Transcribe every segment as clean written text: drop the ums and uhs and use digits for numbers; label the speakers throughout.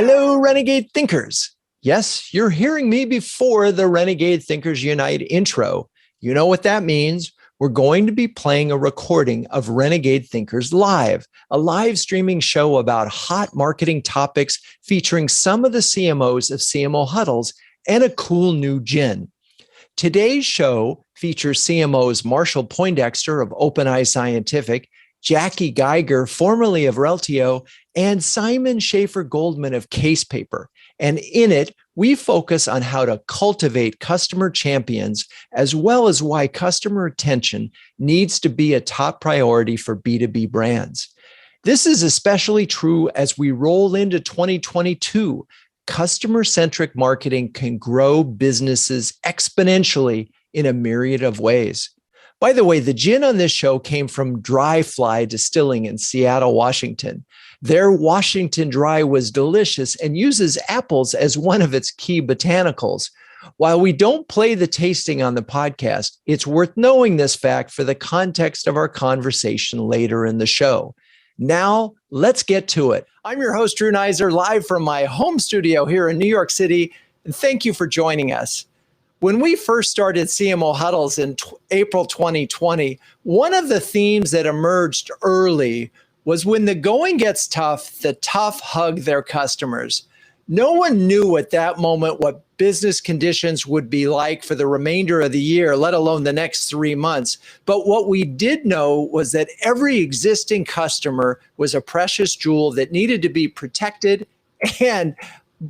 Speaker 1: Hello, Renegade Thinkers. Yes, you're hearing me before the Renegade Thinkers Unite intro. You know what that means. We're going to be playing a recording of Renegade Thinkers Live, a live streaming show about hot marketing topics featuring some of the CMOs of CMO Huddles and a cool new gin. Today's show features CMOs Marshall Poindexter of OpenEye Scientific, Jakki Geiger, formerly of Reltio, and Simon Schaffer-Goldman of Case Paper. And in it, we focus on how to cultivate customer champions, as well as why customer retention needs to be a top priority for B2B brands. This is especially true as we roll into 2022. Customer-centric marketing can grow businesses exponentially in a myriad of ways. By the way, the gin on this show came from Dry Fly Distilling in Seattle, Washington. Their Washington Dry was delicious and uses apples as one of its key botanicals. While we don't play the tasting on the podcast, it's worth knowing this fact for the context of our conversation later in the show. Now, let's get to it. I'm your host, Drew Neiser, live from my home studio here in New York City, and thank you for joining us. When we first started CMO Huddles in April 2020, one of the themes that emerged early was when the going gets tough, the tough hug their customers. No one knew at that moment what business conditions would be like for the remainder of the year, let alone the next 3 months. But what we did know was that every existing customer was a precious jewel that needed to be protected and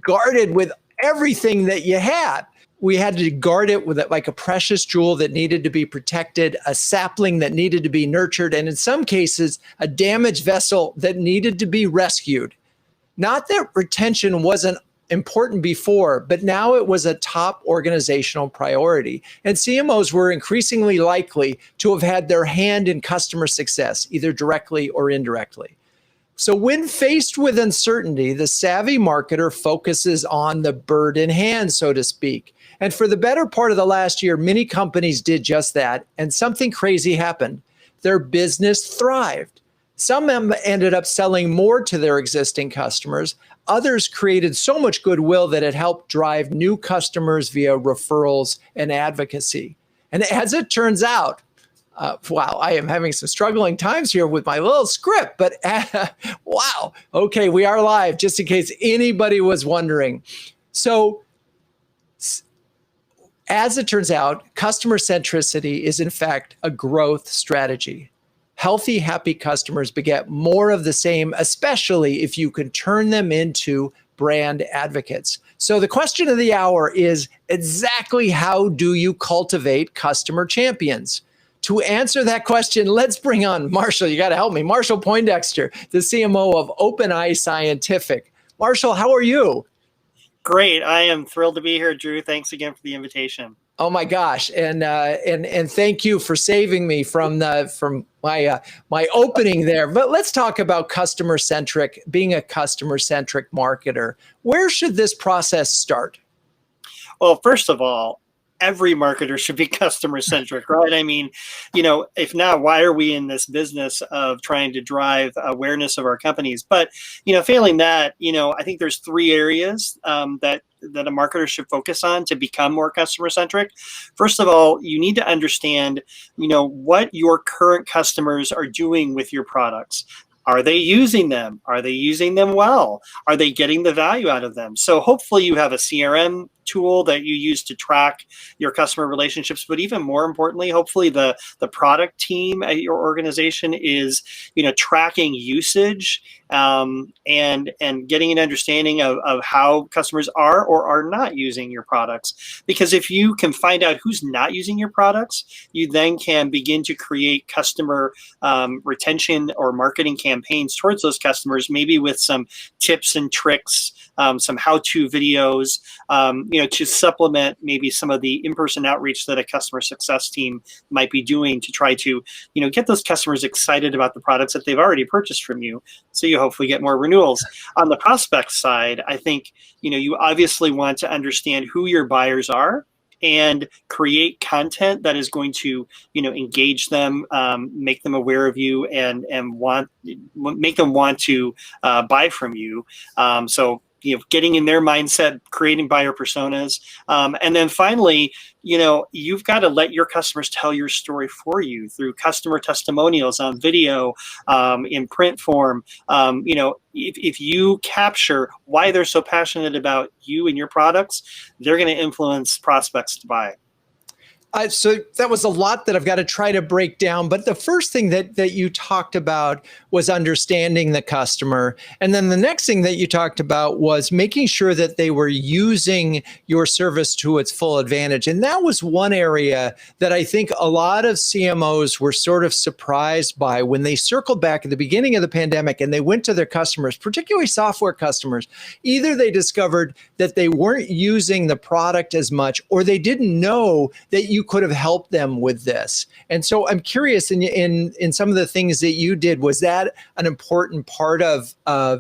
Speaker 1: guarded with everything that you had. We had to guard it with like a precious jewel that needed to be protected, a sapling that needed to be nurtured, and in some cases, a damaged vessel that needed to be rescued. Not that retention wasn't important before, but now it was a top organizational priority. And CMOs were increasingly likely to have had their hand in customer success, either directly or indirectly. So when faced with uncertainty, the savvy marketer focuses on the bird in hand, so to speak. And for the better part of the last year, many companies did just that, and something crazy happened. Their business thrived. Some ended up selling more to their existing customers. Others created so much goodwill that it helped drive new customers via referrals and advocacy. And as it turns out, wow, I am having some struggling times here with my little script, but wow. Okay, we are live, just in case anybody was wondering. So, as it turns out, customer centricity is in fact a growth strategy. Healthy, happy customers beget more of the same, especially if you can turn them into brand advocates. So the question of the hour is exactly how do you cultivate customer champions? To answer that question, let's bring on Marshall. You got to help me. Marshall Poindexter, the CMO of OpenEye Scientific. Marshall, how are you?
Speaker 2: Great. I am thrilled to be here, Drew. Thanks again for the invitation.
Speaker 1: Oh my gosh, and thank you for saving me from my opening there. But let's talk about customer-centric, being a customer-centric marketer. Where should this process start?
Speaker 2: Well, first of all, every marketer should be customer-centric, right? I mean, if not, why are we in this business of trying to drive awareness of our companies? But, failing that, I think there's 3 areas that a marketer should focus on to become more customer-centric. First of all, you need to understand, what your current customers are doing with your products. Are they using them? Are they using them well? Are they getting the value out of them? So hopefully you have a CRM tool that you use to track your customer relationships, but even more importantly, hopefully the product team at your organization is, tracking usage and getting an understanding of how customers are or are not using your products. Because if you can find out who's not using your products, you then can begin to create customer retention or marketing campaigns towards those customers, maybe with some tips and tricks, some how-to videos, to supplement maybe some of the in-person outreach that a customer success team might be doing to try to, get those customers excited about the products that they've already purchased from you. So you hopefully get more renewals. On the prospect side, I think, you obviously want to understand who your buyers are and create content that is going to, engage them, make them aware of you, and make them want to buy from you. So getting in their mindset, creating buyer personas. And then finally, you've got to let your customers tell your story for you through customer testimonials on video, in print form. If you capture why they're so passionate about you and your products, they're going to influence prospects to buy.
Speaker 1: So that was a lot that I've got to try to break down. But the first thing that you talked about was understanding the customer. And then the next thing that you talked about was making sure that they were using your service to its full advantage. And that was one area that I think a lot of CMOs were sort of surprised by when they circled back at the beginning of the pandemic and they went to their customers, particularly software customers. Either they discovered that they weren't using the product as much, or they didn't know that you could have helped them with this. And so I'm curious, in some of the things that you did, was that an important part of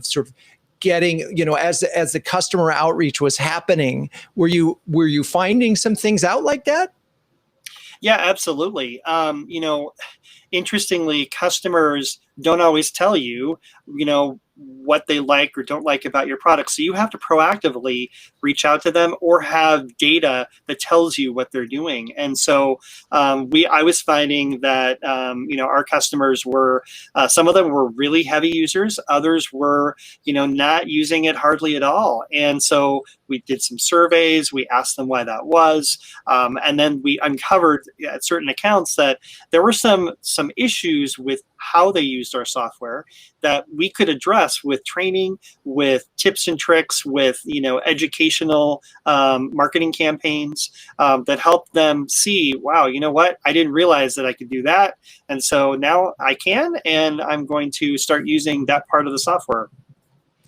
Speaker 1: sort of getting, as the customer outreach was happening, were you finding some things out like that?
Speaker 2: Yeah, absolutely. Interestingly, customers don't always tell you, what they like or don't like about your product. So you have to proactively reach out to them or have data that tells you what they're doing. And so I was finding that, our customers were, some of them were really heavy users. Others were, not using it hardly at all. And so we did some surveys. We asked them why that was. And then we uncovered at certain accounts that there were some issues with how they used our software that we could address with training, with tips and tricks, with educational marketing campaigns that help them see, wow, you know what? I didn't realize that I could do that. And so now I can, and I'm going to start using that part of the software.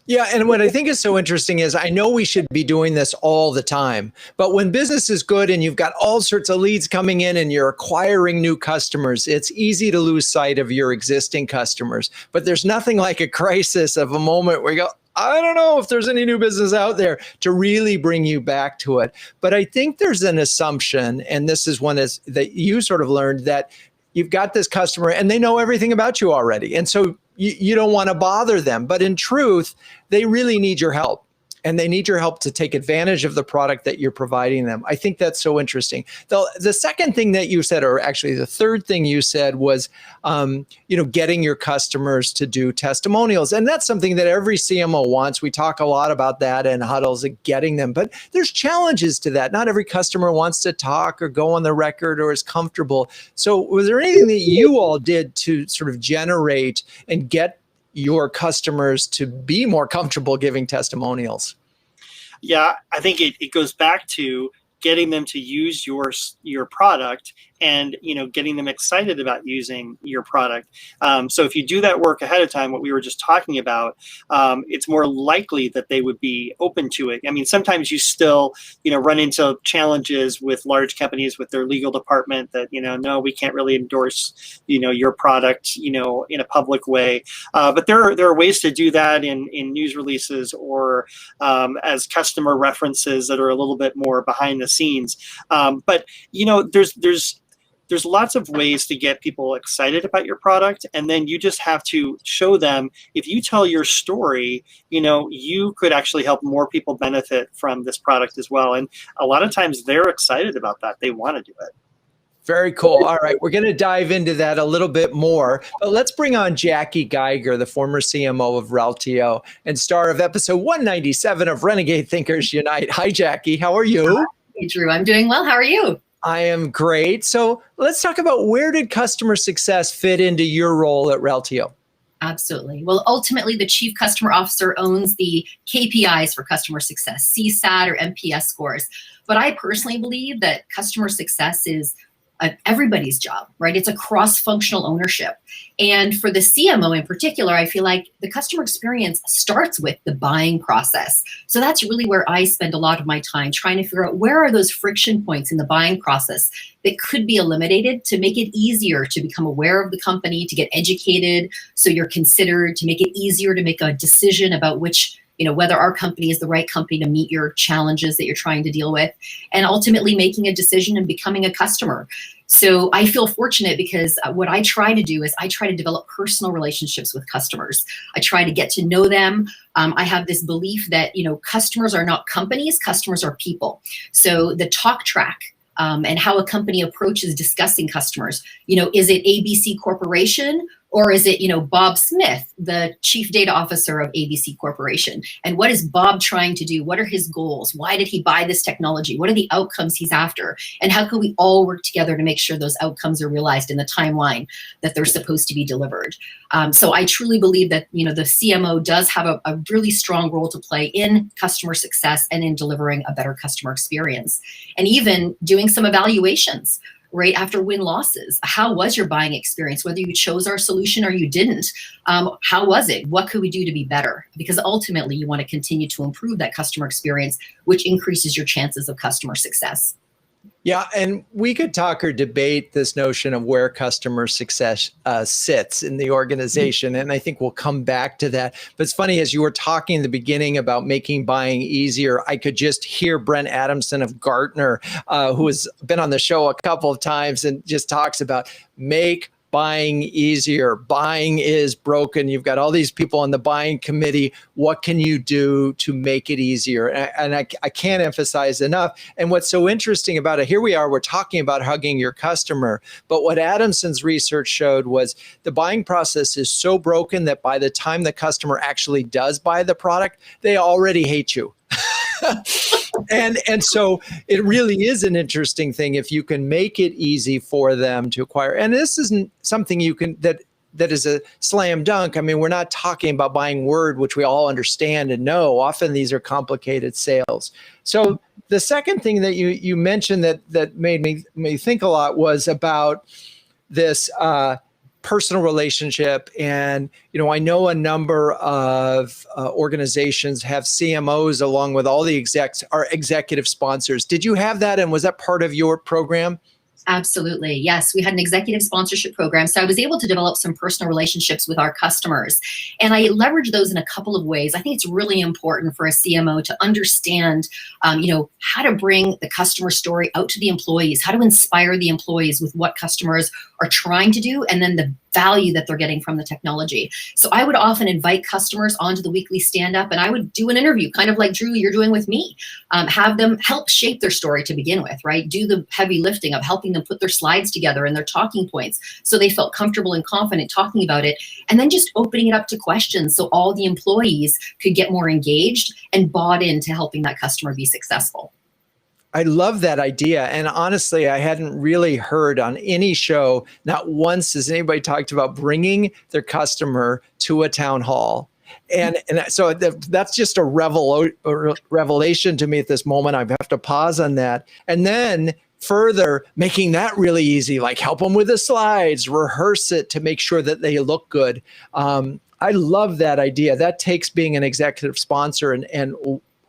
Speaker 1: Yeah, and what I think is so interesting is I know we should be doing this all the time, but when business is good and you've got all sorts of leads coming in and you're acquiring new customers, it's easy to lose sight of your existing customers. But there's nothing like a crisis of a moment where you go, I don't know if there's any new business out there, to really bring you back to it. But I think there's an assumption, and this is one that you sort of learned, that you've got this customer and they know everything about you already. And so you don't want to bother them. But in truth, they really need your help. And they need your help to take advantage of the product that you're providing them. I think that's so interesting. The second thing that you said, or actually the third thing you said, was, getting your customers to do testimonials. And that's something that every CMO wants. We talk a lot about that in huddles, and getting them. But there's challenges to that. Not every customer wants to talk or go on the record or is comfortable. So was there anything that you all did to sort of generate and get your customers to be more comfortable giving testimonials?
Speaker 2: Yeah, I think it goes back to getting them to use your product and getting them excited about using your product. So if you do that work ahead of time, what we were just talking about, it's more likely that they would be open to it. I mean, sometimes you still run into challenges with large companies with their legal department that no, we can't really endorse your product in a public way. But there are ways to do that in news releases or as customer references that are a little bit more behind the scenes. But there's lots of ways to get people excited about your product, and then you just have to show them, if you tell your story, you could actually help more people benefit from this product as well. And a lot of times they're excited about that. They want to do it.
Speaker 1: Very cool. All right, we're going to dive into that a little bit more. But let's bring on Jakki Geiger, the former CMO of Reltio and star of episode 197 of Renegade Thinkers Unite. Hi, Jakki. How are you?
Speaker 3: Hey, Drew. I'm doing well. How are you?
Speaker 1: I am great. So let's talk about, where did customer success fit into your role at Reltio?
Speaker 3: Absolutely. Well, ultimately, the chief customer officer owns the KPIs for customer success, CSAT or NPS scores. But I personally believe that customer success is everybody's job, right? It's a cross-functional ownership. And for the CMO in particular, I feel like the customer experience starts with the buying process. So that's really where I spend a lot of my time, trying to figure out where are those friction points in the buying process that could be eliminated to make it easier to become aware of the company, to get educated so you're considered, to make it easier to make a decision about which whether our company is the right company to meet your challenges that you're trying to deal with, and ultimately making a decision and becoming a customer. So I feel fortunate because what I try to do is I try to develop personal relationships with customers. I try to get to know them. I have this belief that, customers are not companies, customers are people. So the talk track and how a company approaches discussing customers, is it ABC Corporation? Or is it, Bob Smith, the chief data officer of ABC Corporation? And what is Bob trying to do? What are his goals? Why did he buy this technology? What are the outcomes he's after? And how can we all work together to make sure those outcomes are realized in the timeline that they're supposed to be delivered? So I truly believe that, the CMO does have a really strong role to play in customer success and in delivering a better customer experience. And even doing some evaluations right after win-losses. How was your buying experience? Whether you chose our solution or you didn't, how was it? What could we do to be better? Because ultimately you want to continue to improve that customer experience, which increases your chances of customer success.
Speaker 1: Yeah, and we could talk or debate this notion of where customer success sits in the organization, and I think we'll come back to that. But it's funny, as you were talking in the beginning about making buying easier, I could just hear Brent Adamson of Gartner, who has been on the show a couple of times and just talks about make buying easier. Buying is broken. You've got all these people on the buying committee. What can you do to make it easier? And I can't emphasize enough. And what's so interesting about it, here we are, we're talking about hugging your customer. But what Adamson's research showed was the buying process is so broken that by the time the customer actually does buy the product, they already hate you. And so it really is an interesting thing if you can make it easy for them to acquire. And this isn't something you can that is a slam dunk. I mean, we're not talking about buying Word, which we all understand and know. Often these are complicated sales. So the second thing that you mentioned that made me think a lot was about this personal relationship. And, I know a number of organizations have CMOs along with all the execs are executive sponsors. Did you have that? And was that part of your program?
Speaker 3: Absolutely. Yes, we had an executive sponsorship program. So I was able to develop some personal relationships with our customers. And I leveraged those in a couple of ways. I think it's really important for a CMO to understand, how to bring the customer story out to the employees, how to inspire the employees with what customers are trying to do, and then the value that they're getting from the technology. So I would often invite customers onto the weekly stand-up, and I would do an interview, kind of like Drew, you're doing with me. Have them help shape their story to begin with, right? Do the heavy lifting of helping them put their slides together and their talking points so they felt comfortable and confident talking about it, and then just opening it up to questions so all the employees could get more engaged and bought into helping that customer be successful.
Speaker 1: I love that idea. And honestly, I hadn't really heard on any show, not once has anybody talked about bringing their customer to a town hall. And so that's just a revelation to me at this moment. I have to pause on that. And then further, making that really easy, like help them with the slides, rehearse it to make sure that they look good. I love that idea. That takes being an executive sponsor and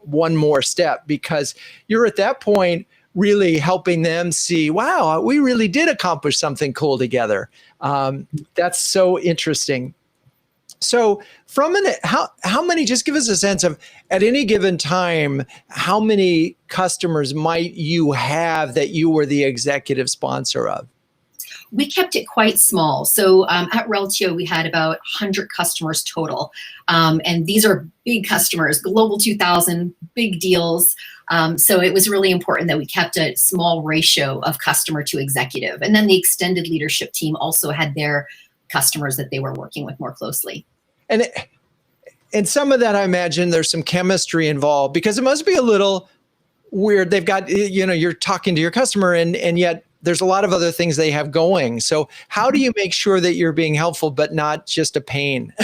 Speaker 1: one more step, because you're at that point really helping them see, wow, we really did accomplish something cool together. That's so interesting. So how many, just give us a sense of at any given time, how many customers might you have that you were the executive sponsor of?
Speaker 3: We kept it quite small. So at Reltio, we had about 100 customers total. And these are big customers, Global 2000, big deals. So it was really important that we kept a small ratio of customer to executive. And then the extended leadership team also had their customers that they were working with more closely.
Speaker 1: And some of that, I imagine there's some chemistry involved, because it must be a little weird. They've got, you're talking to your customer and yet there's a lot of other things they have going. So how do you make sure that you're being helpful, but not just a pain?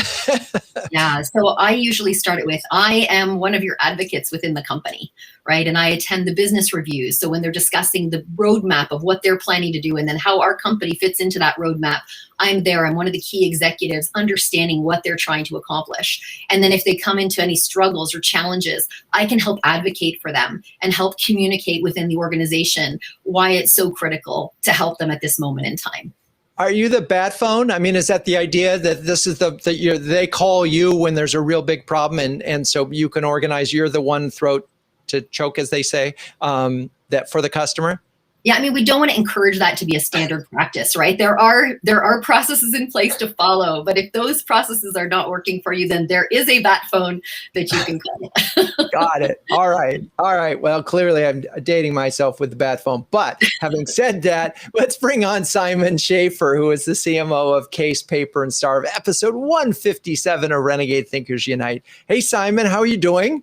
Speaker 3: Yeah, so I usually start it with, I am one of your advocates within the company, right? And I attend the business reviews. So when they're discussing the roadmap of what they're planning to do and then how our company fits into that roadmap, I'm there. I'm one of the key executives understanding what they're trying to accomplish. And then if they come into any struggles or challenges, I can help advocate for them and help communicate within the organization why it's so critical to help them at this moment in time.
Speaker 1: Are you the bat phone? I mean, is that the idea that this is they call you when there's a real big problem, and so you can organize, you're the one throat to choke, as they say, that for the customer?
Speaker 3: Yeah, I mean, we don't want to encourage that to be a standard practice, right? There are processes in place to follow, but if those processes are not working for you, then there is a bat phone that you can call.
Speaker 1: Got it. All right. Well, clearly I'm dating myself with the bat phone. But having said that, let's bring on Simon Schaffer, who is the CMO of Case, Paper, and Star of episode 157 of Renegade Thinkers Unite. Hey, Simon, how are you doing?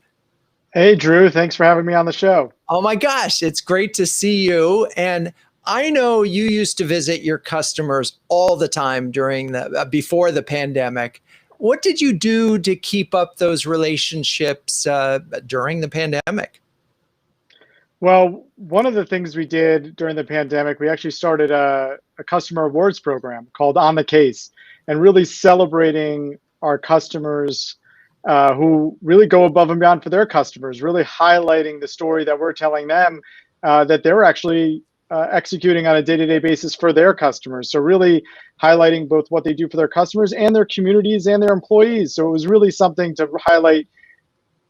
Speaker 4: Hey, Drew. Thanks for having me on the show.
Speaker 1: Oh my gosh, it's great to see you. And I know you used to visit your customers all the time before the pandemic. What did you do to keep up those relationships during the pandemic?
Speaker 4: Well, one of the things we did during the pandemic, we actually started a customer awards program called On the Case, and really celebrating our customers who really go above and beyond for their customers, really highlighting the story that we're telling them that they're actually executing on a day-to-day basis for their customers. So really highlighting both what they do for their customers and their communities and their employees. So it was really something to highlight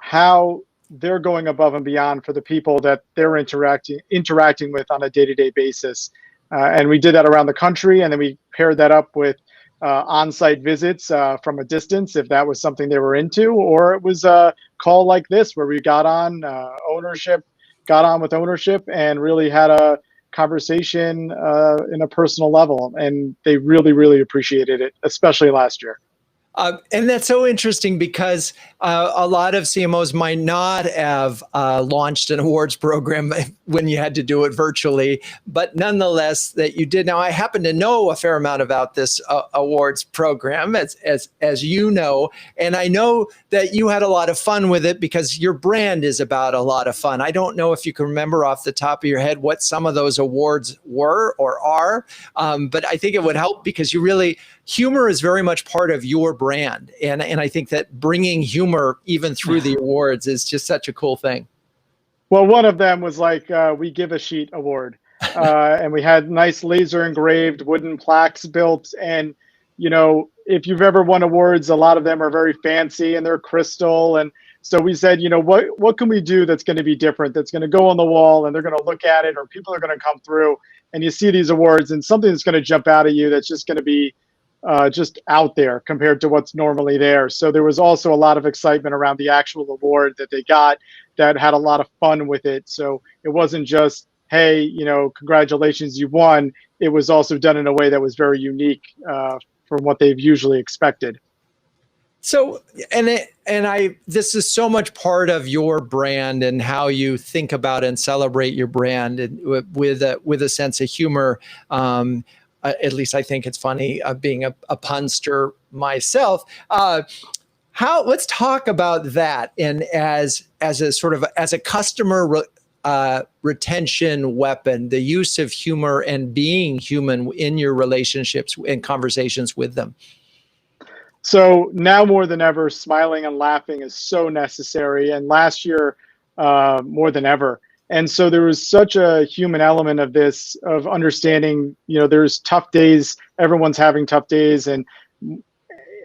Speaker 4: how they're going above and beyond for the people that they're interacting with on a day-to-day basis. And we did that around the country, and then we paired that up with on-site visits from a distance, if that was something they were into, or it was a call like this where we got on with ownership and really had a conversation in a personal level. And they really, really appreciated it, especially last year.
Speaker 1: And that's so interesting because a lot of CMOs might not have launched an awards program when you had to do it virtually, but nonetheless that you did. Now, I happen to know a fair amount about this awards program, as you know, and I know that you had a lot of fun with it because your brand is about a lot of fun. I don't know if you can remember off the top of your head what some of those awards were or are, but I think it would help because humor is very much part of your brand. And I think that bringing humor even through the awards is just such a cool thing.
Speaker 4: Well, one of them was like, we give a sheet award. And we had nice laser engraved wooden plaques built. And, if you've ever won awards, a lot of them are very fancy and they're crystal. And so we said, what can we do that's going to be different, that's going to go on the wall and they're going to look at it, or people are going to come through and you see these awards and something that's going to jump out at you that's just going to be just out there compared to what's normally there. So there was also a lot of excitement around the actual award that they got that had a lot of fun with it. So it wasn't just, hey, congratulations, you won. It was also done in a way that was very unique from what they've usually expected.
Speaker 1: So, this is so much part of your brand and how you think about and celebrate your brand, and with a sense of humor. At least I think it's funny being a punster myself. Let's talk about that, and as a customer retention weapon, the use of humor and being human in your relationships and conversations with them.
Speaker 4: So now more than ever, smiling and laughing is so necessary, and last year more than ever. And so there was such a human element of this, of understanding, there's tough days, everyone's having tough days, and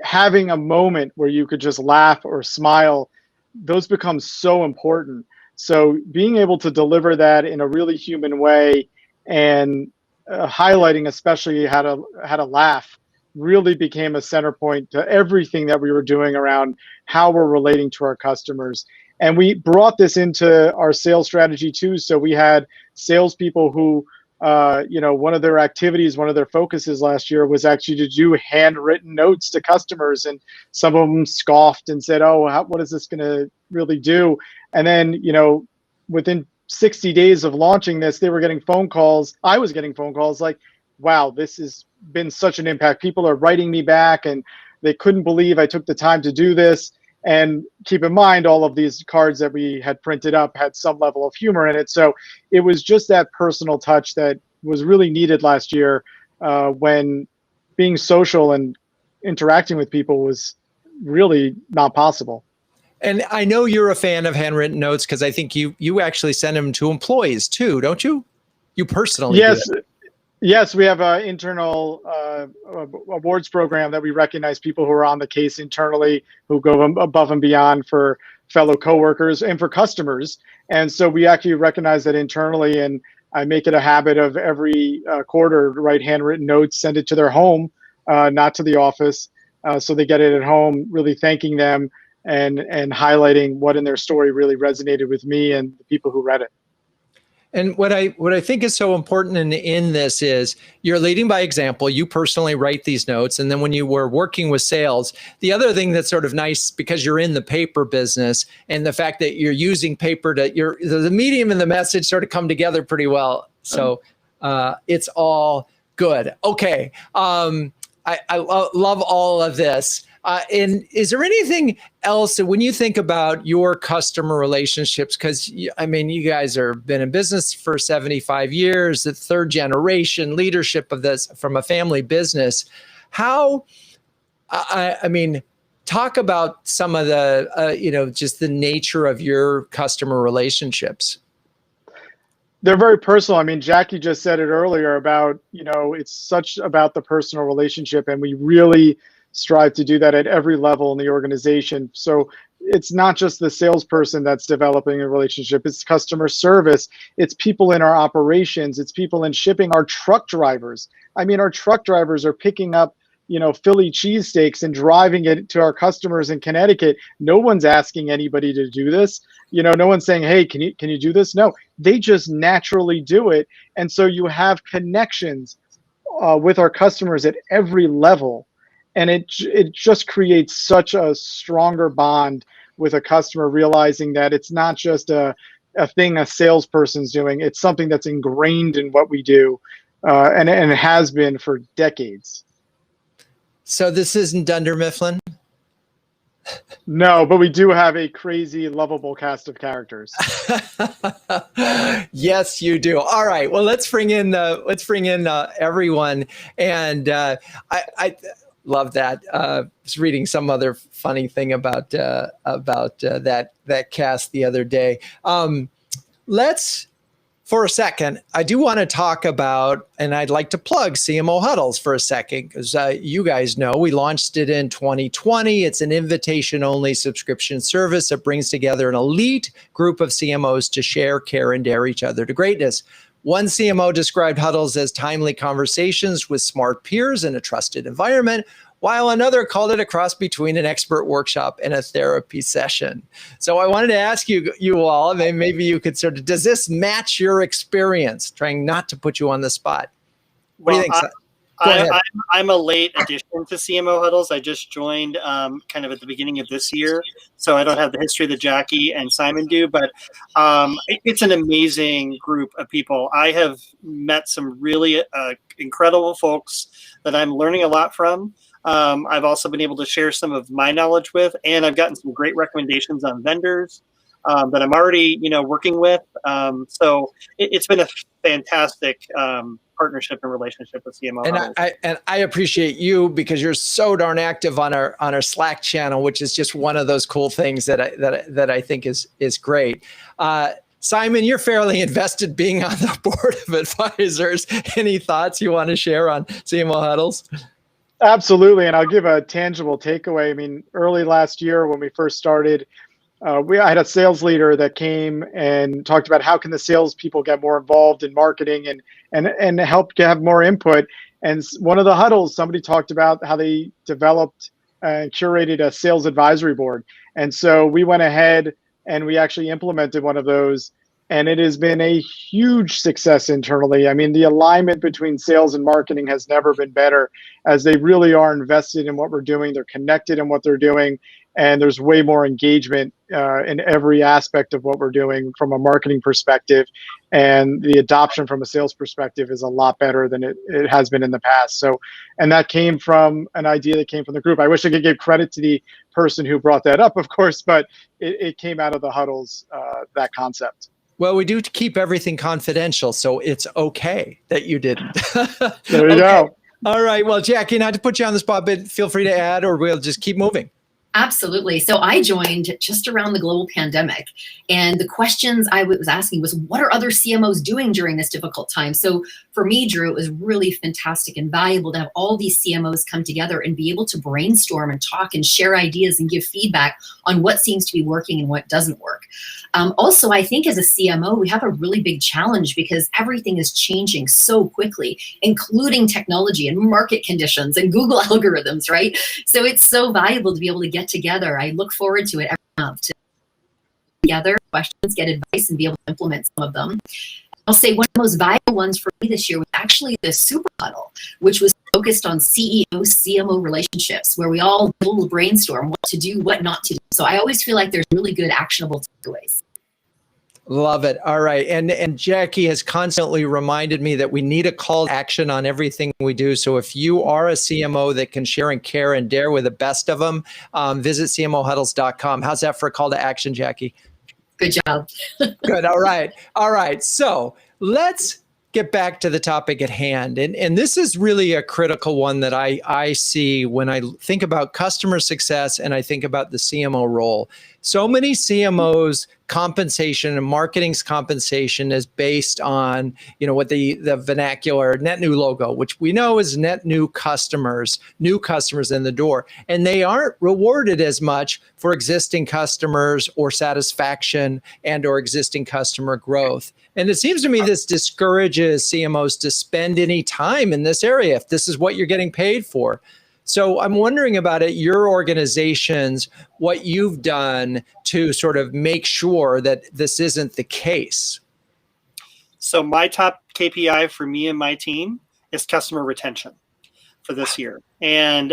Speaker 4: having a moment where you could just laugh or smile, those become so important. So being able to deliver that in a really human way and highlighting especially how to laugh really became a center point to everything that we were doing around how we're relating to our customers. And we brought this into our sales strategy too. So we had salespeople who, one of their activities, one of their focuses last year was actually to do handwritten notes to customers. And some of them scoffed and said, oh, what is this going to really do? And then, within 60 days of launching this, they were getting phone calls. I was getting phone calls like, wow, this has been such an impact. People are writing me back and they couldn't believe I took the time to do this. And keep in mind, all of these cards that we had printed up had some level of humor in it. So it was just that personal touch that was really needed last year when being social and interacting with people was really not possible.
Speaker 1: And I know you're a fan of handwritten notes because I think you actually send them to employees too, don't you? You personally?
Speaker 4: Yes. Yes, we have an internal awards program that we recognize people who are on the case internally, who go above and beyond for fellow coworkers and for customers. And so we actually recognize that internally, and I make it a habit of every quarter to write handwritten notes, send it to their home, not to the office, so they get it at home, really thanking them and highlighting what in their story really resonated with me and the people who read it.
Speaker 1: And what I think is so important in this is you're leading by example. You personally write these notes. And then when you were working with sales, the other thing that's sort of nice, because you're in the paper business and the fact that you're using paper the medium and the message sort of come together pretty well. So it's all good. Okay. I love all of this. And is there anything else that when you think about your customer relationships, because I mean, you guys have been in business for 75 years, the third generation leadership of this from a family business, how, I mean, talk about some of the, just the nature of your customer relationships.
Speaker 4: They're very personal. I mean, Jakki just said it earlier about, it's such about the personal relationship, and we really strive to do that at every level in the organization. So it's not just the salesperson that's developing a relationship, it's customer service, it's people in our operations, it's people in shipping, our truck drivers. I mean, our truck drivers are picking up, Philly cheesesteaks and driving it to our customers in Connecticut. No one's asking anybody to do this. No one's saying, hey, can you do this? No, they just naturally do it. And so you have connections with our customers at every level. And it just creates such a stronger bond with a customer, realizing that it's not just a thing a salesperson's doing. It's something that's ingrained in what we do, and it has been for decades.
Speaker 1: So this isn't Dunder Mifflin?
Speaker 4: No, but we do have a crazy, lovable cast of characters.
Speaker 1: Yes, you do. All right. Well, let's bring in everyone, and I love that. I was reading some other funny thing about that cast the other day. Let's, for a second, I do want to talk about, and I'd like to plug CMO Huddles for a second, because you guys know we launched it in 2020. It's an invitation-only subscription service that brings together an elite group of CMOs to share, care, and dare each other to greatness. One CMO described Huddles as timely conversations with smart peers in a trusted environment, while another called it a cross between an expert workshop and a therapy session. So I wanted to ask you all, maybe you could does this match your experience? Trying not to put you on the spot. What do you think?
Speaker 2: I'm a late addition to CMO Huddles. I just joined kind of at the beginning of this year, so I don't have the history that Jakki and Simon do, but it's an amazing group of people. I have met some really incredible folks that I'm learning a lot from. I've also been able to share some of my knowledge with, and I've gotten some great recommendations on vendors that I'm already, working with. So it's been a fantastic partnership and relationship with CMO.
Speaker 1: And I appreciate you, because you're so darn active on our Slack channel, which is just one of those cool things that I think is great. Simon, you're fairly invested being on the board of advisors. Any thoughts you want to share on CMO Huddles?
Speaker 4: Absolutely, and I'll give a tangible takeaway. I mean, early last year when we first started, I had a sales leader that came and talked about how can the salespeople get more involved in marketing and help have more input. And one of the huddles, somebody talked about how they developed and curated a sales advisory board. And so we went ahead and we actually implemented one of those. And it has been a huge success internally. I mean, the alignment between sales and marketing has never been better, as they really are invested in what we're doing. They're connected in what they're doing. And there's way more engagement in every aspect of what we're doing from a marketing perspective. And the adoption from a sales perspective is a lot better than it has been in the past. So, and that came from an idea that came from the group. I wish I could give credit to the person who brought that up, of course, but it came out of the huddles, that concept.
Speaker 1: Well, we do keep everything confidential, so it's okay that you didn't.
Speaker 4: There you go.
Speaker 1: All right. Well, Jakki, not to put you on the spot, but feel free to add, or we'll just keep moving.
Speaker 3: Absolutely. So I joined just around the global pandemic, and the questions I was asking was, what are other CMOs doing during this difficult time? So for me, Drew, it was really fantastic and valuable to have all these CMOs come together and be able to brainstorm and talk and share ideas and give feedback on what seems to be working and what doesn't work. Also, I think as a CMO, we have a really big challenge because everything is changing so quickly, including technology and market conditions and Google algorithms, right? So it's so valuable to be able to get together. I look forward to it every month to together questions, get advice, and be able to implement some of them. I'll say one of the most valuable ones for me this year was actually the Super Huddle, which was focused on CEO CMO relationships, where we all will brainstorm what to do, what not to do. So I always feel like there's really good actionable takeaways.
Speaker 1: Love it. All right. And Jakki has constantly reminded me that we need a call to action on everything we do. So if you are a CMO that can share and care and dare with the best of them, visit CMOHuddles.com. How's that for a call to action, Jakki?
Speaker 3: Good job.
Speaker 1: Good. All right. All right. So let's get back to the topic at hand. And this is really a critical one that I see when I think about customer success and I think about the CMO role. So many CMOs compensation and marketing's compensation is based on, what the vernacular net new logo, which we know is net new customers in the door. And they aren't rewarded as much for existing customers or satisfaction and or existing customer growth. And it seems to me this discourages CMOs to spend any time in this area if this is what you're getting paid for. So I'm wondering about it, your organizations, what you've done to sort of make sure that this isn't the case.
Speaker 2: So my top KPI for me and my team is customer retention for this year. And,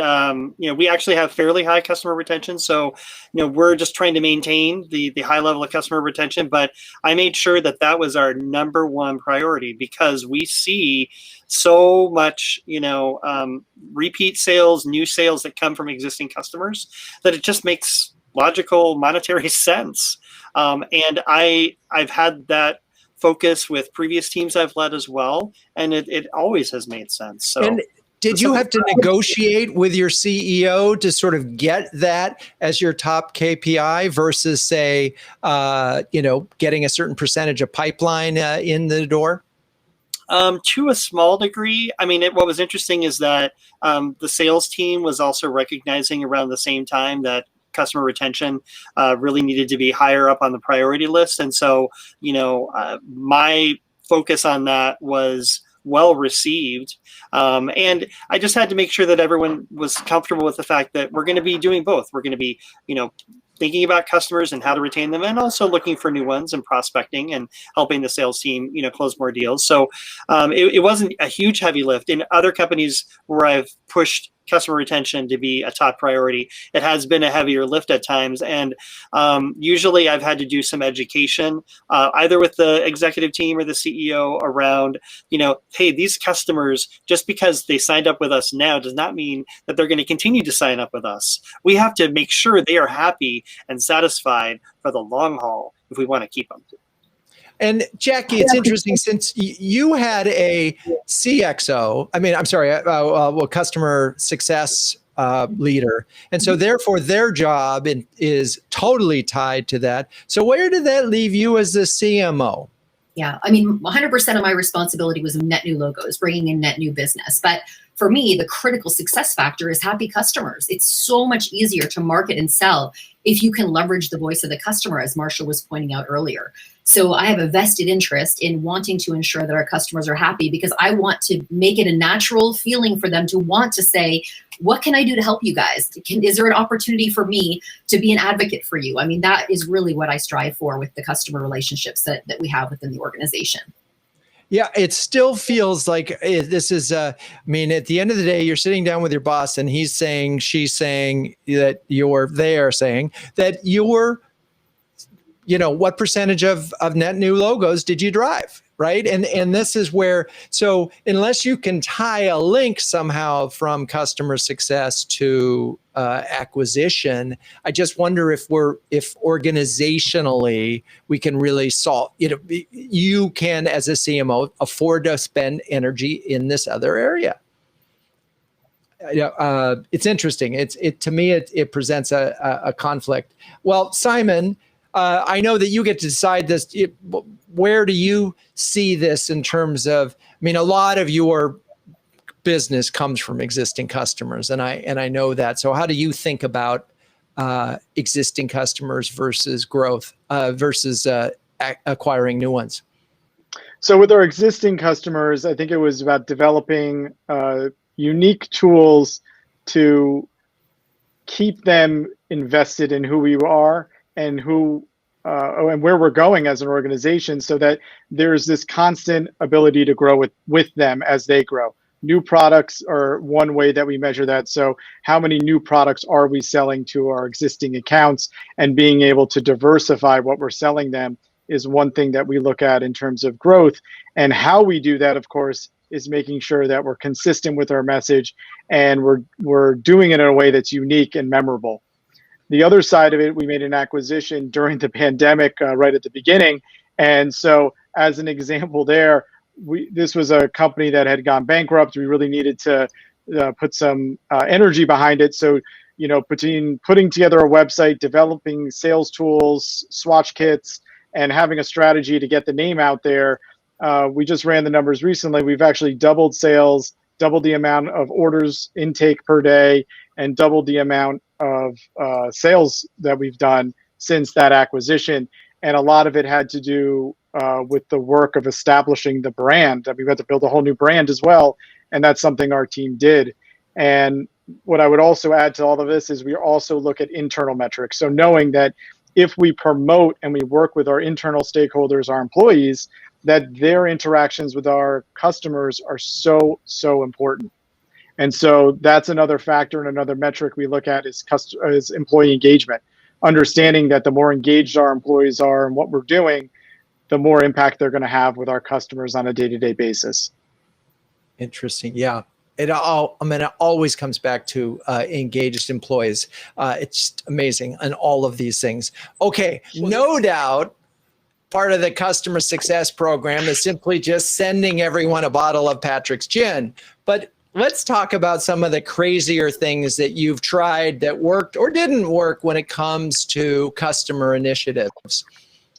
Speaker 2: we actually have fairly high customer retention. So, we're just trying to maintain the high level of customer retention. But I made sure that was our number one priority because we see so much, repeat sales, new sales that come from existing customers that it just makes logical monetary sense. And I've had that focus with previous teams I've led as well. And it always has made sense. So.
Speaker 1: And did you have to negotiate with your CEO to sort of get that as your top KPI versus, say, getting a certain percentage of pipeline in the door?
Speaker 2: To a small degree. I mean, what was interesting is that the sales team was also recognizing around the same time that customer retention really needed to be higher up on the priority list. And so, my focus on that was well received. And I just had to make sure that everyone was comfortable with the fact that we're going to be doing both. We're going to be, thinking about customers and how to retain them, and also looking for new ones and prospecting and helping the sales team, close more deals. So it wasn't a huge heavy lift. In other companies where I've pushed customer retention to be a top priority, it has been a heavier lift at times. And usually I've had to do some education, either with the executive team or the CEO around, hey, these customers, just because they signed up with us now does not mean that they're going to continue to sign up with us. We have to make sure they are happy and satisfied for the long haul if we want to keep them.
Speaker 1: And Jakki, it's interesting since you had a CXO, customer success leader. And so therefore their job is totally tied to that. So where did that leave you as the CMO?
Speaker 3: Yeah, 100% of my responsibility was net new logos, bringing in net new business. But for me, the critical success factor is happy customers. It's so much easier to market and sell if you can leverage the voice of the customer, as Marshall was pointing out earlier. So I have a vested interest in wanting to ensure that our customers are happy because I want to make it a natural feeling for them to want to say, what can I do to help you guys? Is there an opportunity for me to be an advocate for you? That is really what I strive for with the customer relationships that we have within the organization.
Speaker 1: Yeah, it still feels like this is, at the end of the day, you're sitting down with your boss and she's saying that they're saying that you're, what percentage of net new logos did you drive? Right. And this is where, so unless you can tie a link somehow from customer success to acquisition, I just wonder if organizationally we can really solve, you can, as a CMO, afford to spend energy in this other area. It's interesting. To me, it presents a conflict. Well, Simon, I know that you get to decide this. Where do you see this in terms of? I mean, a lot of your business comes from existing customers, and I know that. So, how do you think about existing customers versus growth versus acquiring new ones?
Speaker 4: So with our existing customers, I think it was about developing unique tools to keep them invested in who we are and and where we're going as an organization, so that there's this constant ability to grow with them as they grow. New products are one way that we measure that. So how many new products are we selling to our existing accounts, and being able to diversify what we're selling them is one thing that we look at in terms of growth. And how we do that, of course, is making sure that we're consistent with our message, and we're doing it in a way that's unique and memorable. The other side of it, we made an acquisition during the pandemic, right at the beginning. And so as an example there, this was a company that had gone bankrupt. We really needed to put some energy behind it. So, between putting together a website, developing sales tools, swatch kits, and having a strategy to get the name out there, we just ran the numbers recently. We've actually doubled sales, doubled the amount of orders intake per day, and doubled the amount of sales that we've done since that acquisition. And a lot of it had to do with the work of establishing the brand. We've had to build a whole new brand as well, and that's something our team did. And what I would also add to all of this is we also look at internal metrics. So knowing that if we promote and we work with our internal stakeholders, our employees, that their interactions with our customers are so important. And so that's another factor, and another metric we look at is employee engagement. Understanding that the more engaged our employees are in what we're doing, the more impact they're going to have with our customers on a day-to-day basis.
Speaker 1: Interesting. Yeah. It always comes back to engaged employees. It's amazing on all of these things. Okay. No doubt part of the customer success program is simply just sending everyone a bottle of Patrick's gin. But let's talk about some of the crazier things that you've tried that worked or didn't work when it comes to customer initiatives.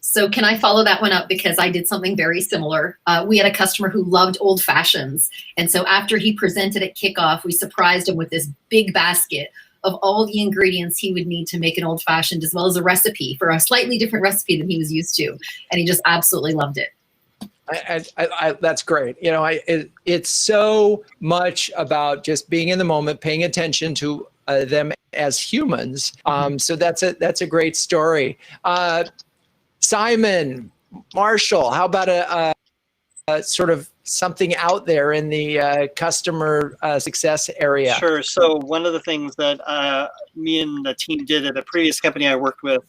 Speaker 3: So can I follow that one up? Because I did something very similar. We had a customer who loved old fashions. And so after he presented at kickoff, we surprised him with this big basket of all the ingredients he would need to make an old fashioned, as well as a recipe for a slightly different recipe than he was used to. And he just absolutely loved it.
Speaker 1: That's great. It's so much about just being in the moment, paying attention to them as humans. So that's a great story. Simon, Marshall, how about a sort of something out there in the customer success area?
Speaker 2: Sure. So one of the things that me and the team did at a previous company I worked with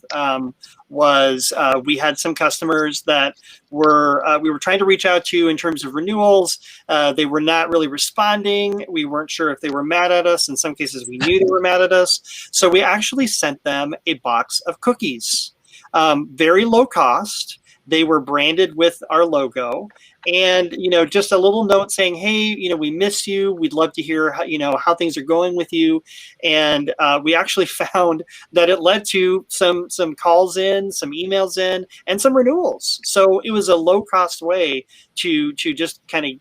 Speaker 2: was we had some customers that we were trying to reach out to in terms of renewals. They were not really responding. We weren't sure if they were mad at us. In some cases, we knew they were mad at us. So we actually sent them a box of cookies. Very low cost. They were branded with our logo, and just a little note saying, "Hey, we miss you. We'd love to hear how things are going with you." And we actually found that it led to some calls in, some emails in, and some renewals. So it was a low cost way to just kind of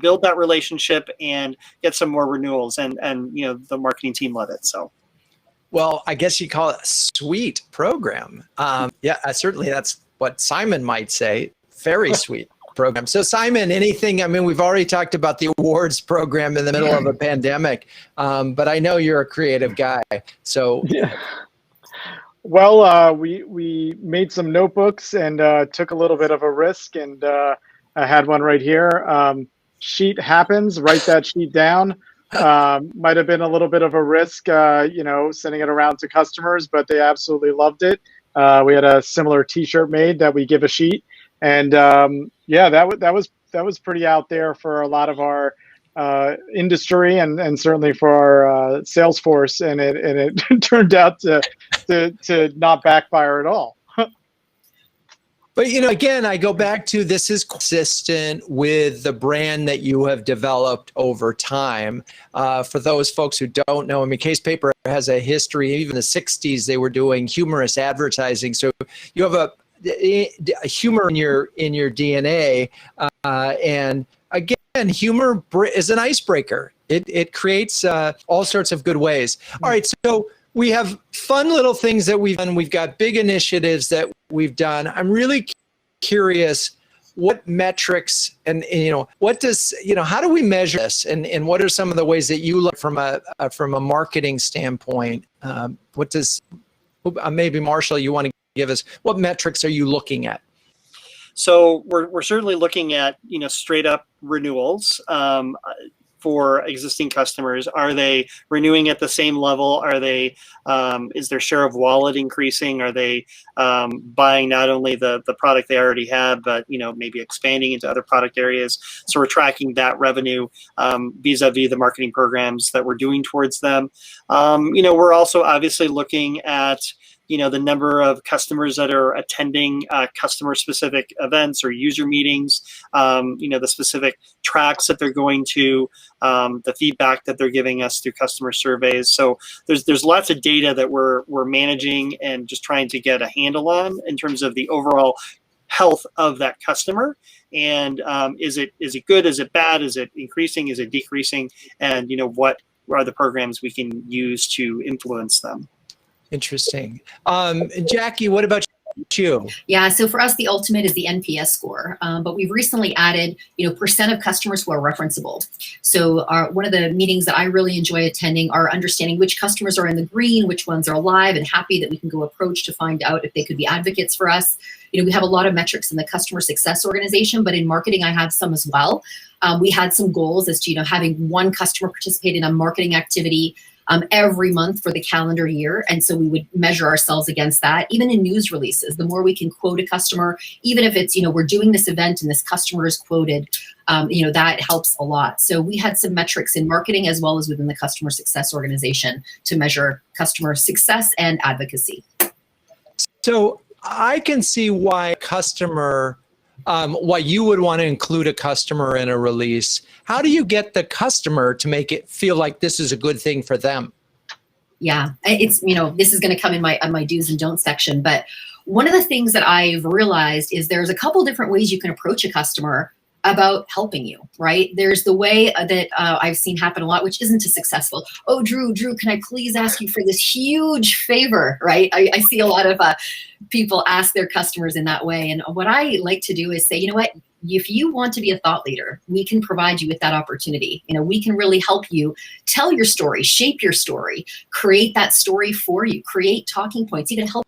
Speaker 2: build that relationship and get some more renewals. And the marketing team loved it. So.
Speaker 1: Well, I guess you call it a sweet program. Certainly that's what Simon might say. Very sweet program. So Simon, anything, we've already talked about the awards program in the middle of a pandemic, but I know you're a creative guy. So
Speaker 4: yeah. Well, we made some notebooks and took a little bit of a risk, and I had one right here. Sheet happens, write that sheet down. Might have been a little bit of a risk, sending it around to customers, but they absolutely loved it. We had a similar T-shirt made that we give a sheet, and that was pretty out there for a lot of our industry and certainly for our sales force, and it turned out to not backfire at all.
Speaker 1: But, again, I go back to this is consistent with the brand that you have developed over time. For those folks who don't know, Case Paper has a history. Even in the 60s, they were doing humorous advertising. So you have a humor in your DNA. And again, humor is an icebreaker. It creates all sorts of good ways. All right, so we have fun little things that we've done. We've got big initiatives that we've done. I'm really curious what metrics and what does, how do we measure this? And what are some of the ways that you look from a marketing standpoint? What does, maybe Marshall, you want to give us, what metrics are you looking at?
Speaker 2: So we're certainly looking at, straight up renewals. For existing customers, are they renewing at the same level? Are they, is their share of wallet increasing? Are they buying not only the product they already had, but maybe expanding into other product areas? So we're tracking that revenue vis-a-vis the marketing programs that we're doing towards them. We're also obviously looking at the number of customers that are attending customer-specific events or user meetings, the specific tracks that they're going to, the feedback that they're giving us through customer surveys. So there's lots of data that we're managing and just trying to get a handle on in terms of the overall health of that customer. And is it good? Is it bad? Is it increasing? Is it decreasing? And what are the programs we can use to influence them?
Speaker 1: Interesting. Jakki, what about you?
Speaker 3: Yeah, so for us, the ultimate is the NPS score. But we've recently added, percent of customers who are referenceable. So one of the meetings that I really enjoy attending are understanding which customers are in the green, which ones are alive and happy that we can go approach to find out if they could be advocates for us. We have a lot of metrics in the customer success organization, but in marketing, I have some as well. We had some goals as to, having one customer participate in a marketing activity every month for the calendar year. And so we would measure ourselves against that. Even in news releases, the more we can quote a customer, even if it's, we're doing this event and this customer is quoted, that helps a lot. So we had some metrics in marketing as well as within the customer success organization to measure customer success and advocacy.
Speaker 1: So I can see why why you would want to include a customer in a release. How do you get the customer to make it feel like this is a good thing for them?
Speaker 3: Yeah, it's, this is going to come in my do's and don'ts section, but one of the things that I've realized is there's a couple different ways you can approach a customer about helping you, right? There's the way that I've seen happen a lot, which isn't as successful. Oh, Drew, can I please ask you for this huge favor, right? I see a lot of people ask their customers in that way. And what I like to do is say, you know what? If you want to be a thought leader, we can provide you with that opportunity. We can really help you tell your story, shape your story, create that story for you, create talking points, even help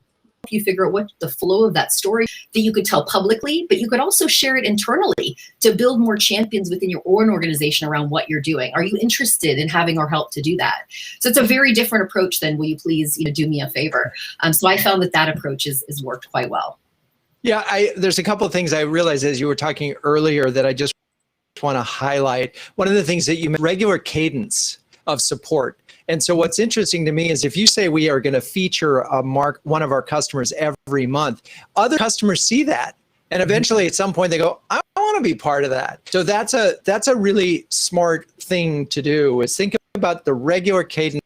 Speaker 3: you figure out what the flow of that story that you could tell publicly, but you could also share it internally to build more champions within your own organization around what you're doing. Are you interested in having our help to do that? So it's a very different approach than, will you please do me a favor? So I found that approach is worked quite well.
Speaker 1: Yeah, there's a couple of things I realized as you were talking earlier that I just want to highlight. One of the things that you mentioned, regular cadence of support. And so what's interesting to me is if you say we are going to feature one of our customers every month, other customers see that. And eventually at some point they go, I want to be part of that. So that's a really smart thing to do, is think about the regular cadence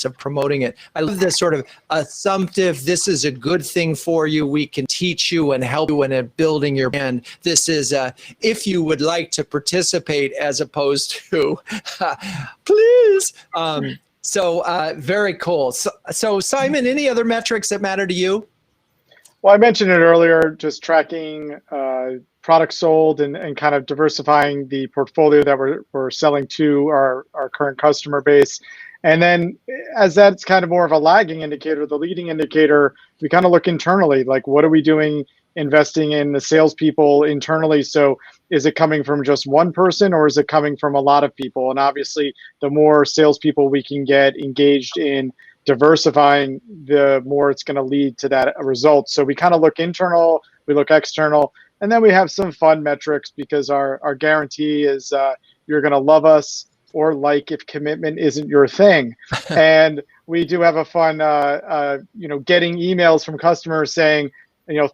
Speaker 1: of promoting it. I love this sort of assumptive, this is a good thing for you, we can teach you and help you in building your brand. This is if you would like to participate, as opposed to please. So very cool. So Simon, any other metrics that matter to you?
Speaker 4: Well, I mentioned it earlier, just tracking products sold and kind of diversifying the portfolio that we're selling to our current customer base. And then as that's kind of more of a lagging indicator, the leading indicator, we kind of look internally, like what are we doing investing in the salespeople internally? So is it coming from just one person or is it coming from a lot of people? And obviously, the more salespeople we can get engaged in diversifying, the more it's going to lead to that result. So we kind of look internal, we look external, and then we have some fun metrics because our guarantee is you're going to love us or like if commitment isn't your thing. And we do have a fun, getting emails from customers saying,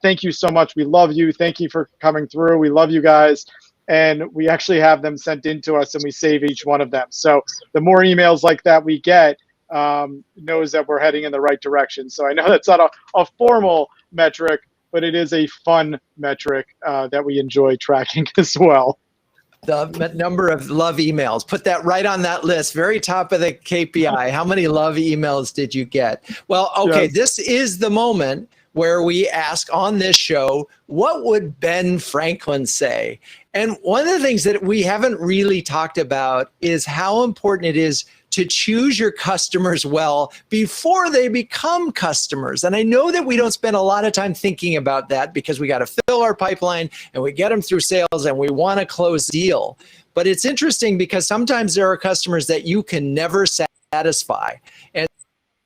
Speaker 4: thank you so much. We love you. Thank you for coming through. We love you guys. And we actually have them sent in to us, and we save each one of them. So the more emails like that we get, knows that we're heading in the right direction. So I know that's not a formal metric, but it is a fun metric that we enjoy tracking as well.
Speaker 1: The number of love emails, put that right on that list, very top of the KPI. How many love emails did you get? Well, okay, yes. This is the moment where we ask on this show, what would Ben Franklin say? And one of the things that we haven't really talked about is how important it is to choose your customers well before they become customers. And I know that we don't spend a lot of time thinking about that because we got to fill our pipeline and we get them through sales and we want to close deal. But it's interesting because sometimes there are customers that you can never satisfy. And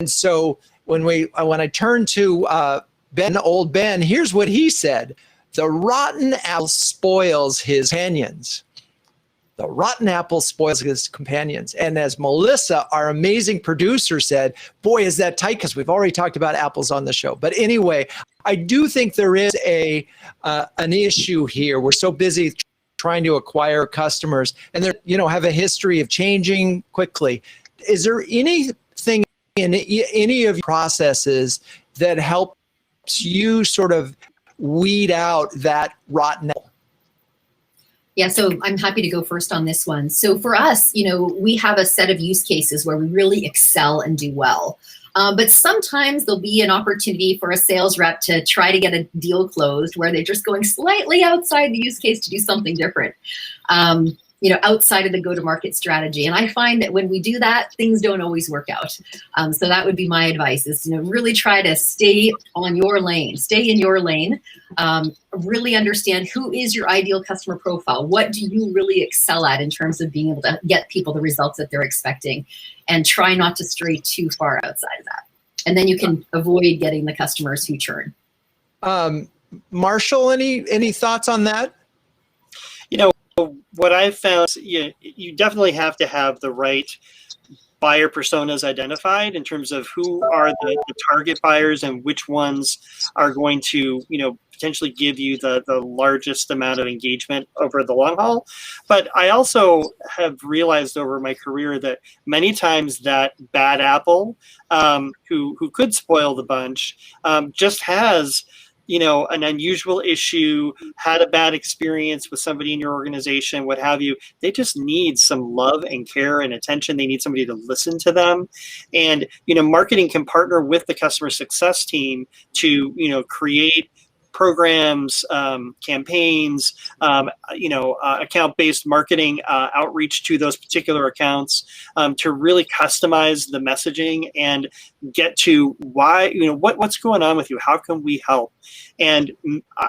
Speaker 1: so when I turn to old Ben, here's what he said: the rotten apple spoils his companions. The rotten apple spoils his companions. And as Melissa, our amazing producer, said, boy, is that tight, because we've already talked about apples on the show. But anyway, I do think there is an issue here. We're so busy trying to acquire customers, and they have a history of changing quickly. Is there anything in any of your processes that helps you sort of weed out that rotten apple?
Speaker 3: Yeah, so I'm happy to go first on this one. So for us, we have a set of use cases where we really excel and do well. But sometimes there'll be an opportunity for a sales rep to try to get a deal closed where they're just going slightly outside the use case to do something different, outside of the go-to-market strategy. And I find that when we do that, things don't always work out. So that would be my advice, is really try to stay in your lane, really understand who is your ideal customer profile. What do you really excel at in terms of being able to get people the results that they're expecting, and try not to stray too far outside of that. And then you can avoid getting the customers who churn.
Speaker 1: Marshall, any thoughts on that?
Speaker 2: What I've found, you definitely have to have the right buyer personas identified in terms of who are the target buyers and which ones are going to, potentially give you the largest amount of engagement over the long haul. But I also have realized over my career that many times that bad apple who could spoil the bunch just has an unusual issue, had a bad experience with somebody in your organization, what have you. They just need some love and care and attention. They need somebody to listen to them. And, marketing can partner with the customer success team to, create programs, campaigns, account-based marketing outreach to those particular accounts to really customize the messaging and get to why, what's going on with you? How can we help? And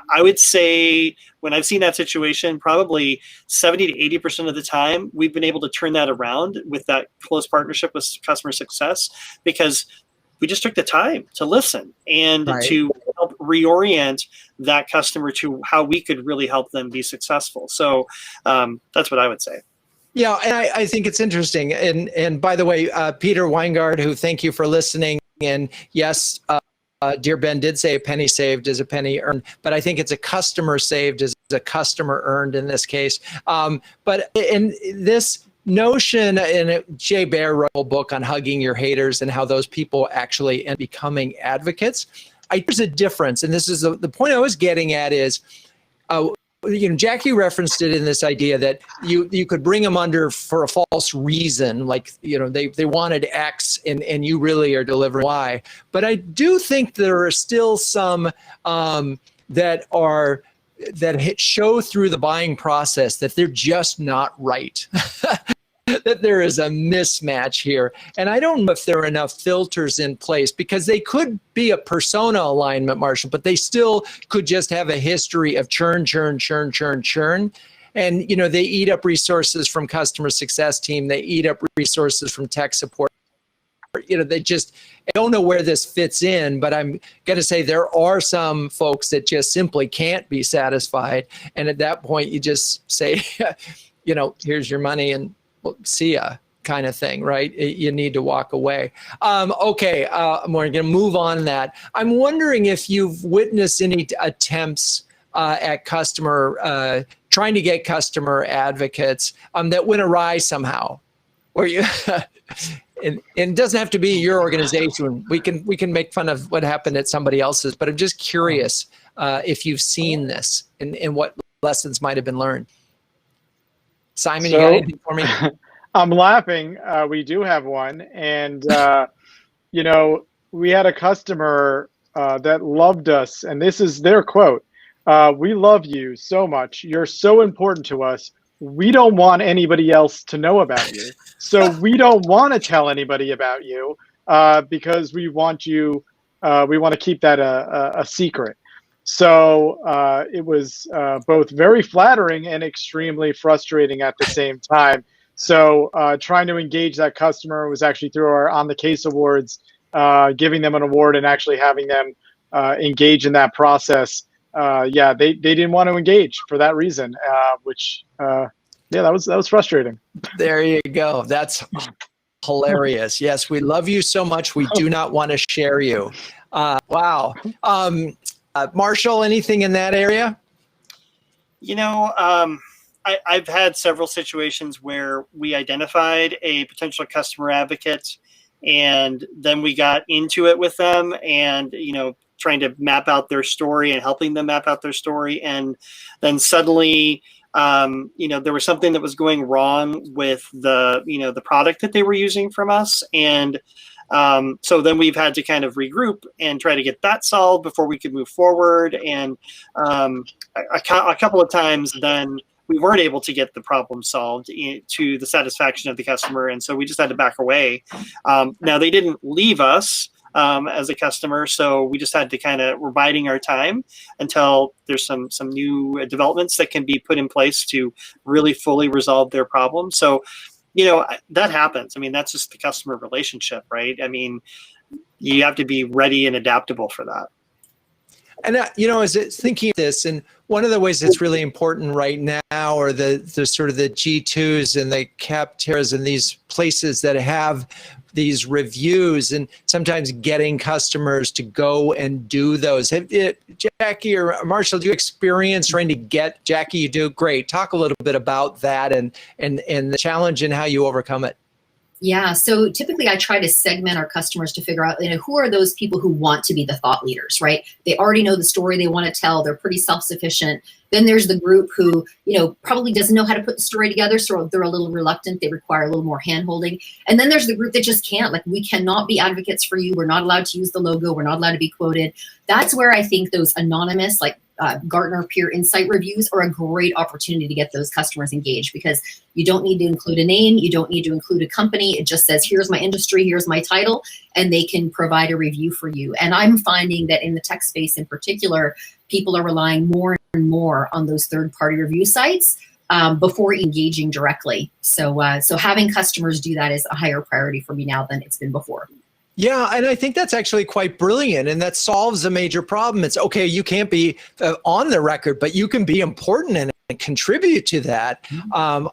Speaker 2: I would say when I've seen that situation, probably 70 to 80% of the time, we've been able to turn that around with that close partnership with customer success, because we just took the time to listen and to help reorient that customer to how we could really help them be successful. So that's what I would say.
Speaker 1: Yeah, and I think it's interesting. And by the way, Peter Weingard, who thank you for listening. And yes, dear Ben did say a penny saved is a penny earned, but I think it's a customer saved is a customer earned in this case. But in this notion, and Jay Baer wrote a book on hugging your haters and how those people actually end up becoming advocates. There's a difference, and this is the point I was getting at is, Jakki referenced it in this idea that you could bring them under for a false reason, like they wanted X and you really are delivering Y. But I do think there are still some that show through the buying process that they're just not right. That there is a mismatch here. And I don't know if there are enough filters in place, because they could be a persona alignment, Marshall, but they still could just have a history of churn. And, they eat up resources from customer success team. They eat up resources from tech support. They just don't know where this fits in, but I'm going to say there are some folks that just simply can't be satisfied. And at that point, you just say, here's your money and well, see ya. kind of thing, right? You need to walk away. Okay, we're going to move on that. I'm wondering if you've witnessed any attempts at trying to get customer advocates that went awry somehow, where you, and it doesn't have to be your organization. We can make fun of what happened at somebody else's, but I'm just curious if you've seen this and what lessons might have been learned. Simon, you got anything for me?
Speaker 4: I'm laughing. We do have one, and we had a customer that loved us, and this is their quote. We love you so much. You're so important to us. We don't want anybody else to know about you. So we don't want to tell anybody about you because we want to keep that a secret. So it was both very flattering and extremely frustrating at the same time. So trying to engage that customer was actually through our On the Case Awards, giving them an award and actually having them engage in that process. They didn't want to engage for that reason, which that was frustrating. There
Speaker 1: you go. That's hilarious. Yes, we love you so much. We do not want to share you. Wow. Marshall, anything in that area?
Speaker 2: I've had several situations where we identified a potential customer advocate, and then we got into it with them, and trying to map out their story and helping them map out their story, and then suddenly there was something that was going wrong with the product that they were using from us, and so then we've had to kind of regroup and try to get that solved before we could move forward. And a couple of times then we weren't able to get the problem solved to the satisfaction of the customer. And so we just had to back away. Now they didn't leave us as a customer. So we just had to we're biding our time until there's some new developments that can be put in place to really fully resolve their problem. So that happens. I mean, that's just the customer relationship, right? I mean, you have to be ready and adaptable for that.
Speaker 1: And as it's thinking of this, and one of the ways that's really important right now are the sort of the G2s and the Capterras and these places that have these reviews, and sometimes getting customers to go and do those. Jakki or Marshall, do you experience trying to get, Jakki, you do great. Talk a little bit about that and the challenge and how you overcome it.
Speaker 3: Yeah, so typically I try to segment our customers to figure out, who are those people who want to be the thought leaders, right? They already know the story they want to tell. They're pretty self-sufficient. Then there's the group who, probably doesn't know how to put the story together, so they're a little reluctant. They require a little more hand-holding. And then there's the group that just can't. Like, we cannot be advocates for you. We're not allowed to use the logo. We're not allowed to be quoted. That's where I think those anonymous, Gartner Peer Insight reviews are a great opportunity to get those customers engaged, because you don't need to include a name, you don't need to include a company. It just says, here's my industry, here's my title, and they can provide a review for you. And I'm finding that in the tech space in particular, people are relying more and more on those third-party review sites before engaging directly. So having customers do that is a higher priority for me now than it's been before.
Speaker 1: Yeah, and I think that's actually quite brilliant, and that solves a major problem. It's okay, you can't be on the record, but you can be important and contribute to that. Wow,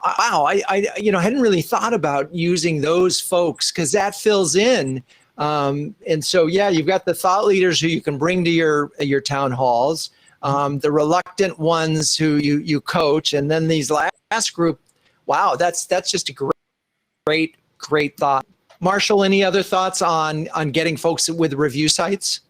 Speaker 1: I hadn't really thought about using those folks, because that fills in. And so, yeah, you've got the thought leaders who you can bring to your town halls, the reluctant ones who you coach, and then these last group. Wow, that's just a great thought. Marshall, any other thoughts on getting folks with review sites?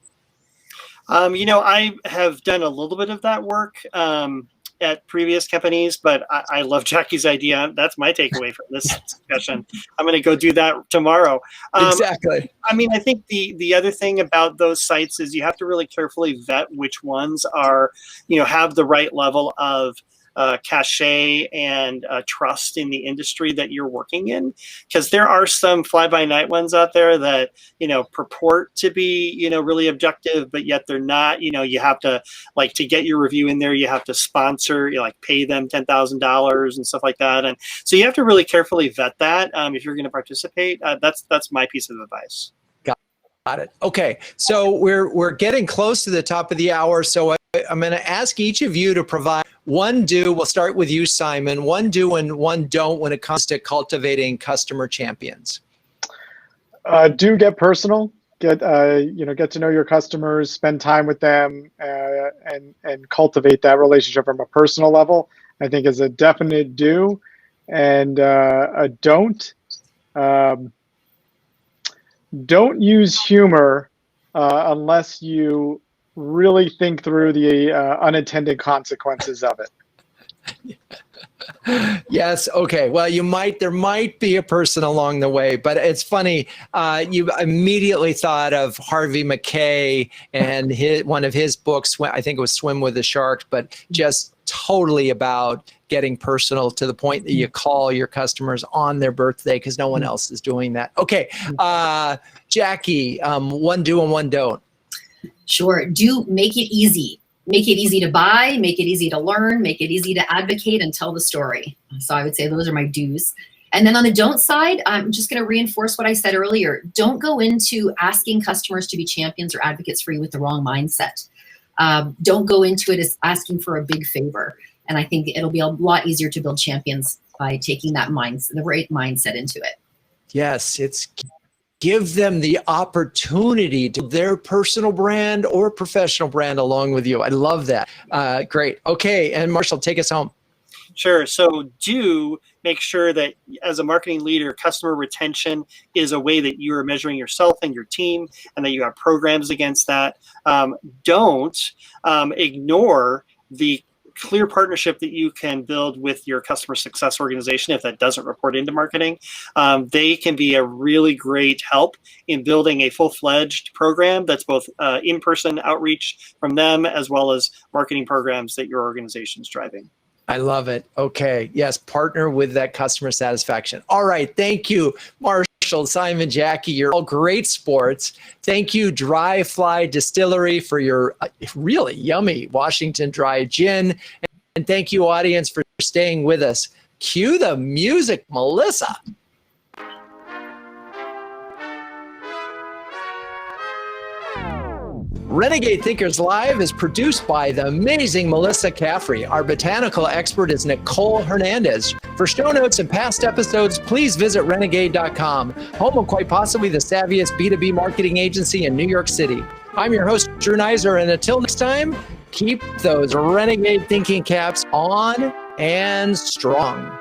Speaker 2: I have done a little bit of that work at previous companies, but I love Jakki's idea. That's my takeaway from this discussion. I'm going to go do that tomorrow.
Speaker 1: Exactly.
Speaker 2: I mean, I think the other thing about those sites is you have to really carefully vet which ones are, have the right level of cachet and trust in the industry that you're working in, because there are some fly-by-night ones out there that purport to be really objective, but yet they're not. You have to, to get your review in there, you have to sponsor, pay them $10,000 and stuff like that, and so you have to really carefully vet that if you're going to participate. That's my piece of advice.
Speaker 1: Got it. Okay, so we're getting close to the top of the hour, so I'm going to ask each of you to provide one do. We'll start with you, Simon. One do and one don't when it comes to cultivating customer champions.
Speaker 4: Do get personal. Get to know your customers, spend time with them, and cultivate that relationship from a personal level. I think is a definite do, and a don't. Don't use humor unless you really think through the unintended consequences of it.
Speaker 1: Yes. Okay. Well, there might be a person along the way, but it's funny. You immediately thought of Harvey Mackay and one of his books. I think it was Swim with a Shark, but just totally about getting personal to the point that you call your customers on their birthday because no one else is doing that. Okay. Jakki, one do and one don't.
Speaker 3: Sure. Do make it easy. Make it easy to buy, make it easy to learn, make it easy to advocate and tell the story. So I would say those are my do's. And then on the don't side, I'm just going to reinforce what I said earlier. Don't go into asking customers to be champions or advocates for you with the wrong mindset. Don't go into it as asking for a big favor. And I think it'll be a lot easier to build champions by taking that the right mindset into it.
Speaker 1: Yes, it's give them the opportunity to their personal brand or professional brand along with you. I love that. Great. Okay. And Marshall, take us home.
Speaker 2: Sure. So do make sure that as a marketing leader, customer retention is a way that you are measuring yourself and your team and that you have programs against that. Don't ignore the clear partnership that you can build with your customer success organization if that doesn't report into marketing. They can be a really great help in building a full-fledged program that's both in-person outreach from them as well as marketing programs that your organization's driving.
Speaker 1: I love it. Okay. Yes. Partner with that customer satisfaction. All right. Thank you, Marshall, Simon, Jakki. You're all great sports. Thank you, Dry Fly Distillery, for your really yummy Washington Dry Gin. And thank you, audience, for staying with us. Cue the music, Melissa. Renegade Thinkers Live is produced by the amazing Melissa Caffrey. Our botanical expert is Nicole Hernandez. For show notes and past episodes, please visit renegade.com, home of quite possibly the savviest B2B marketing agency in New York City. I'm your host, Drew Neiser, and until next time, keep those renegade thinking caps on and strong.